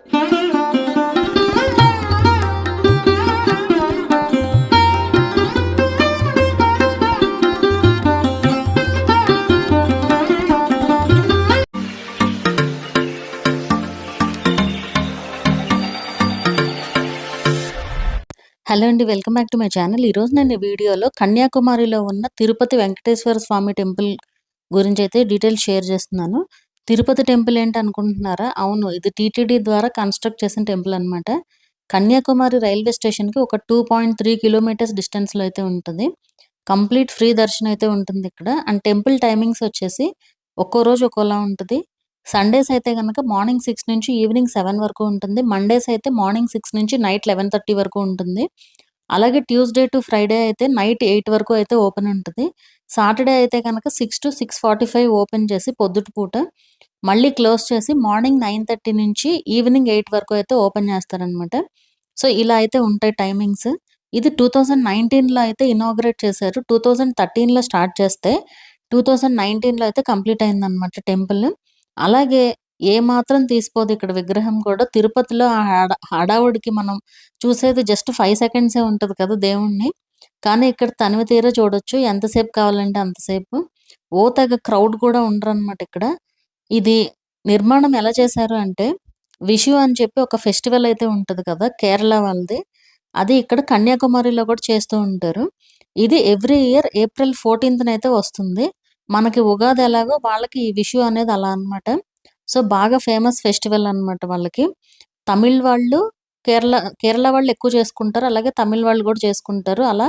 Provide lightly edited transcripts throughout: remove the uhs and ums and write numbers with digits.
Hello అండి, welcome back to my channel. ఈరోజు నేను ఈ వీడియోలో కన్యాకుమారిలో ఉన్న తిరుపతి వెంకటేశ్వర స్వామి టెంపుల్ గురించి అయితే డీటెయిల్స్ షేర్ చేస్తున్నాను. తిరుపతి టెంపుల్ ఏంటి అనుకుంటున్నారా? అవును, ఇది టీటీడీ ద్వారా కన్స్ట్రక్ట్ చేసిన టెంపుల్ అనమాట. కన్యాకుమారి రైల్వే స్టేషన్కి ఒక 2.3 కిలోమీటర్స్ డిస్టెన్స్లో అయితే ఉంటుంది. కంప్లీట్ ఫ్రీ దర్శనం అయితే ఉంటుంది ఇక్కడ. అండ్ టెంపుల్ టైమింగ్స్ వచ్చేసి ఒక్కో రోజు ఒక్కోలా ఉంటుంది. సండేస్ అయితే కనుక మార్నింగ్ 6 నుంచి ఈవినింగ్ 7 వరకు ఉంటుంది. మండేస్ అయితే మార్నింగ్ 6 నుంచి నైట్ 11:30 వరకు ఉంటుంది. అలాగే ట్యూస్డే టు ఫ్రైడే అయితే నైట్ 8 వరకు అయితే ఓపెన్ ఉంటుంది. సాటర్డే అయితే కనుక 6 to 6:45 ఓపెన్ చేసి పొద్దుట పూట మళ్ళీ క్లోజ్ చేసి మార్నింగ్ 9:30 నుంచి ఈవినింగ్ 8 వరకు అయితే ఓపెన్ చేస్తారనమాట. సో ఇలా అయితే ఉంటాయి టైమింగ్స్. ఇది 2019లో అయితే ఇనాగ్రేట్ చేశారు. 2013లో స్టార్ట్ చేస్తే 2019లో అయితే కంప్లీట్ అయిందనమాట టెంపుల్. అలాగే ఏమాత్రం తీసిపోదు ఇక్కడ విగ్రహం కూడా. తిరుపతిలో ఆ హడావుడికి మనం చూసేది జస్ట్ 5 సెకండ్సే ఉంటది కదా దేవుడిని. కానీ ఇక్కడ తనివి తీరా చూడొచ్చు. ఎంతసేపు కావాలంటే అంతసేపు. తెగ క్రౌడ్ కూడా ఉండరనమాట ఇక్కడ. ఇది నిర్మాణం ఎలా చేశారు అంటే, విషు అని చెప్పి ఒక ఫెస్టివల్ అయితే ఉంటది కదా కేరళ వాళ్ళది. అది ఇక్కడ కన్యాకుమారిలో కూడా చేస్తూ ఉంటారు. ఇది ఎవ్రీ ఇయర్ ఏప్రిల్ 14th అయితే వస్తుంది. మనకి ఉగాది ఎలాగో వాళ్ళకి ఈ విషు అనేది అలా అనమాట. సో బాగా ఫేమస్ ఫెస్టివల్ అనమాట వాళ్ళకి. తమిళ్ వాళ్ళు, కేరళ వాళ్ళు ఎక్కువ చేసుకుంటారు. అలాగే తమిళ్ వాళ్ళు కూడా చేసుకుంటారు. అలా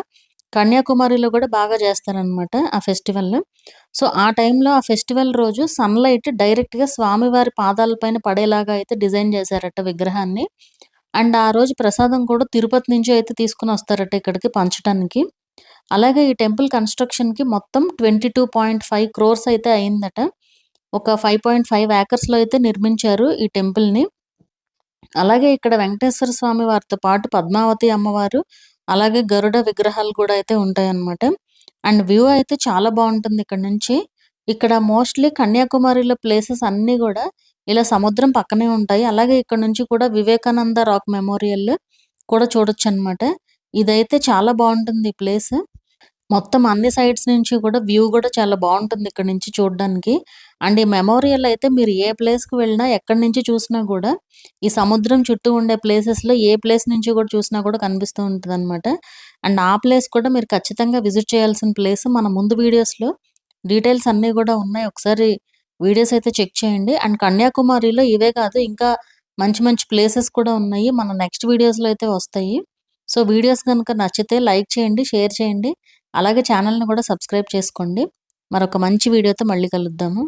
కన్యాకుమారిలో కూడా బాగా చేస్తారనమాట ఆ ఫెస్టివల్. సో ఆ టైంలో ఆ ఫెస్టివల్ రోజు సన్లైట్ డైరెక్ట్గా స్వామివారి పాదాలపైన పడేలాగా అయితే డిజైన్ చేశారట విగ్రహాన్ని. అండ్ ఆ రోజు ప్రసాదం కూడా తిరుపతి నుంచి అయితే తీసుకుని వస్తారట ఇక్కడికి పంచడానికి. అలాగే ఈ టెంపుల్ కన్స్ట్రక్షన్కి మొత్తం 22.5 crores అయితే అయిందట. ఒక 5.5 acresలో అయితే నిర్మించారు ఈ టెంపుల్ని. అలాగే ఇక్కడ వెంకటేశ్వర స్వామి వారితో పాటు పద్మావతి అమ్మవారు, అలాగే గరుడ విగ్రహాలు కూడా అయితే ఉంటాయన్నమాట. అండ్ వ్యూ అయితే చాలా బాగుంటుంది ఇక్కడ నుంచి. ఇక్కడ మోస్ట్లీ కన్యాకుమారిలో ప్లేసెస్ అన్నీ కూడా ఇలా సముద్రం పక్కనే ఉంటాయి. అలాగే ఇక్కడ నుంచి కూడా వివేకానంద రాక్ మెమోరియల్ కూడా చూడొచ్చు అనమాట. ఇదైతే చాలా బాగుంటుంది ఈ ప్లేస్. మొత్తం అన్ని సైడ్స్ నుంచి కూడా వ్యూ కూడా చాలా బాగుంటుంది ఇక్కడ నుంచి చూడడానికి. అండ్ ఈ మెమోరియల్ అయితే మీరు ఏ ప్లేస్కి వెళ్ళినా ఎక్కడి నుంచి చూసినా కూడా ఈ సముద్రం చుట్టూ ఉండే ప్లేసెస్లో ఏ ప్లేస్ నుంచి కూడా చూసినా కూడా కనిపిస్తూ ఉంటుంది అనమాట. అండ్ ఆ ప్లేస్ కూడా మీరు ఖచ్చితంగా విజిట్ చేయాల్సిన ప్లేస్. మన ముందు వీడియోస్లో డీటెయిల్స్ అన్నీ కూడా ఉన్నాయి. ఒకసారి వీడియోస్ అయితే చెక్ చేయండి. అండ్ కన్యాకుమారిలో ఇవే కాదు, ఇంకా మంచి మంచి ప్లేసెస్ కూడా ఉన్నాయి. మన నెక్స్ట్ వీడియోస్లో అయితే వస్తాయి. సో వీడియోస్ కనుక నచ్చితే లైక్ చేయండి, షేర్ చేయండి. అలాగే ఛానల్ని కూడా సబ్స్క్రైబ్ చేసుకోండి. మరొక మంచి వీడియోతో మళ్ళీ కలుద్దాము.